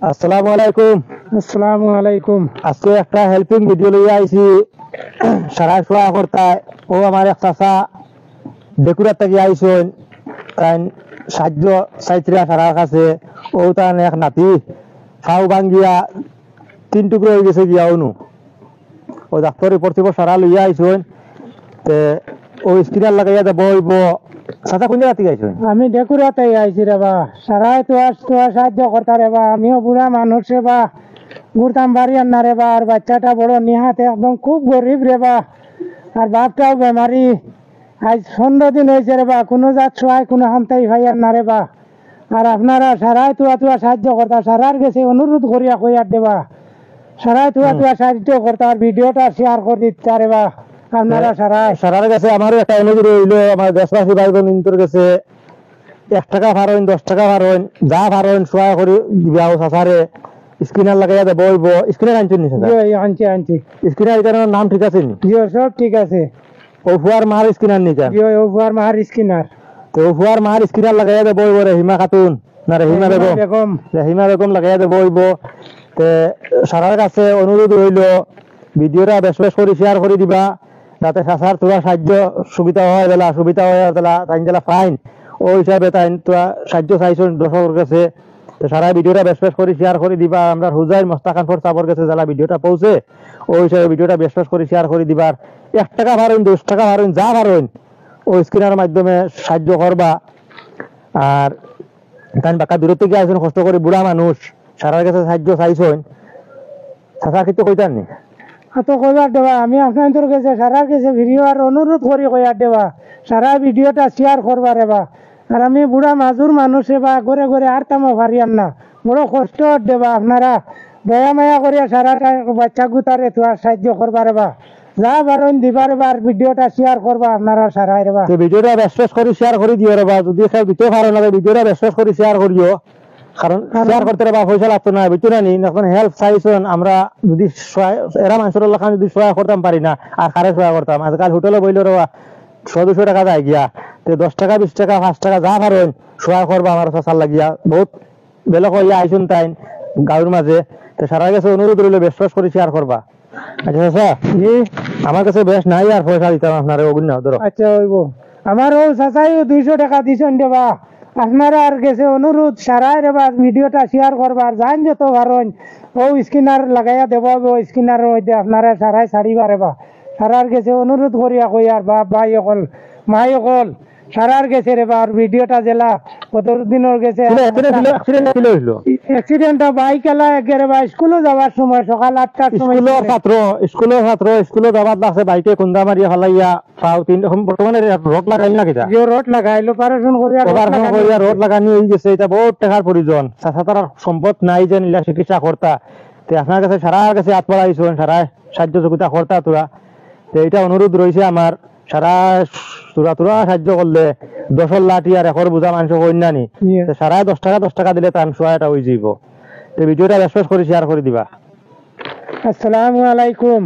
আসসালামু আলাইকুম। আসসালামু আলাইকুম। আজকে একটা হেল্পিং ভিডিও লইয়া আইছি। সারা সোয়া করতায় ও আমার এক চাচা ডেকুরার থেকে আইসন, তাই সাহায্য চাইছিলা সারার কাছে। ও তার এক নাতি ফাউ ভাঙ্গিয়া 3 টুকরো হয়ে গেছে গিয়া অনু। ও ডাক্তার রিপোর্ট সারা লইয়া আইসন, তে ও স্কিনার লাগাইয়া দেব হইব। চাচা কোন জায়গা থেকে আইসন? আমি ডেকুরাতে আইছি রে বা, সারাই তো সাহায্য করতা রে বা। আমিও বুড়া মানুষ রে বা, ঘুরতাম বাড়ি আন্না রে বা। আর বাচ্চাটা বড় নিহাতে একদম খুব গরিব রে বা, আর বাপটাও বেমারি। আজ 15 দিন হয়েছে রে বা, কোনো জাত ছোঁয়ায় কোনো হান্তাই ভাই আন্না রে বা। আর আপনারা সারাই তুয়া সাহায্য করতা, সারার গেছে অনুরোধ করিয়া কইয়ার দেবা, সারাই তুয়া সাহায্য করতা। আর ভিডিওটা শেয়ার করে দিতে রে বা আপনারা। সারার কাছে আমারও একটা অনুরোধ হইলো, আমার দেশবাসী ভাই বোন ইন্তর কাছে 1 টাকা ভারইন, 10 টাকা ভারইন, যা ভারইন সোয়া করে দিবা। ও চাচারে স্ক্রিনার লাগাইয়া দেব হইব। স্ক্রিনার আনছেন নি চাচা? আনছি। স্ক্রিনার এটার নাম ঠিক আছে নি? সব ঠিক আছে। ও ফুয়ার মার স্ক্রিনার নি কেন? ও ফুয়ার মার স্ক্রিনার। তো ও ফুয়ার মার স্ক্রিনার লাগাইয়া দেব হইব। রহিমা খাতুন না রহিমা বেগম? রহিমা বেগম লাগাইয়া দেব হইব। তে সারার কাছে অনুরোধ হইল ভিডিওটা বেশ বেশ করে শেয়ার করে দিবা, যাতে চাচার তোরা সাহায্য সুবিধা হয় বেলা, সুবিধা হয় বেলা তাই জেলা ফাইন। ও হিসাবে তাই তোরা সাহায্য চাইছেন দর্শকের কাছে। তো সারা ভিডিওটা বেশ বেশ করে শেয়ার করে দিবা। আমরা হুজাইর মোস্তাকান ফর সাবর কাছে যারা ভিডিওটা পৌঁছে, ওই হিসাবে ভিডিওটা বেশ বেশ করে শেয়ার করে দিবার। 1 টাকা ভারইন, 10 টাকা ভারইন, যা ভারইন ওই স্ক্রিনের মাধ্যমে সাহায্য করবা। আর কারণ বাকা দূর থেকে আসেন কষ্ট করে, বুড়া মানুষ, সারার কাছে সাহায্য চাইছেন। চাচা কিন্তু কইতার নি তো কইবার দেবা, আমি আপনাদের কাছে সারার কাছে ভিডিও আর অনুরোধ করি কইয়ার দেবা, সারা ভিডিওটা শেয়ার করবার এবা। আর আমি বুড়া মাজুর মানুষ এবা, ঘরে ঘরে আর তামো পারিয়ান না, বড় কষ্ট দেবা। আপনারা দয়া মায়া করিয়া সারাটা বাচ্চা গুতারে তোমার সাহায্য করবার এবা, যা বারণ দিবার এবার। আর ভিডিওটা শেয়ার করবা আপনারা সারাই রেবা। ভিডিওটা বেশ বেশ করে শেয়ার করে দিও রেবা। যদি কেউ দিতে পারো না ভিডিওটা বেশ বেশ করে শেয়ার করিও, কারণ শেয়ার করতে রেবা পয়সা লাগতো না বুঝছো না নি। এখন হেল্প চাইছেন, আমরা যদি এরা মানুষের লোক যদি সহায় করতাম পারি না, আর কারে সহায় করতাম? আজকাল হোটেলে বইল রেবা 100-200 টাকা যায় গিয়া, 10 টাকা 20 টাকা 5 টাকা যা পারেন সহায় করবা আমার চাচার লাগিয়া। বহুত বেলক হইয়া আইসুন তাই গাঁর মাঝে। তো সারা গেছে অনুরোধ রইল বেশ বেশ করে শেয়ার করবা। আচ্ছা চাচা, আমার কাছে বেশ নাই আর পয়সা দিতাম আপনার ওগুলো না ধরো। আচ্ছা হইব। আমার ও চাচাই 200 টাকা দিছেন দেবা। আপনারা আর গেছে অনুরোধ সারাই রেবা, ভিডিওটা শেয়ার করবার। জান যত পারেন ও স্ক্রিনার লাগাইয়া দেব, ও স্ক্রিনারের মধ্যে আপনারা সারাই ছাড়িবা রেবা। সারার গেছে অনুরোধ করিয়া কই আর বাপ ভাই অকল মাই অকল সারার গেছে রেবা। আর ভিডিওটা জেলা কত দিনের গেছে অ্যাক্সিডেন্টটা বাইক এলা একেবারে বা স্কুলে যাওয়ার সময় সকাল 8টার সময়। স্কুলের ছাত্র স্কুলে যাবার লাগছে, বাইকে খুন্দা মারিয়া ফেলাইয়া পাও 3 রকম। বর্তমানে রোড লাগাইল না কিটা? রোড লাগাইল, অপারেশন করিয়া রোড লাগানি হয়ে গেছে। এটা বহুত টাকার প্রয়োজন। চাচা তার সম্পদ নাই যে নিলা চিকিৎসা করতা। তো আপনার কাছে সারার কাছে হাত পড়াইছেন, সারা সাহায্য যোগিতা করতা তোরা। তো এটা অনুরোধ রয়েছে আমার, সারা তোরা সাহায্য করলে 10 লাঠি আর 1 বোঝা মানুষ কন্যানি। সারা 10 টাকা 10 টাকা দিলে তার সহায়তা হয়ে যাইব। তো ভিডিওটা বেশ বেশ করে শেয়ার করে দিবা। আসসালামু আলাইকুম।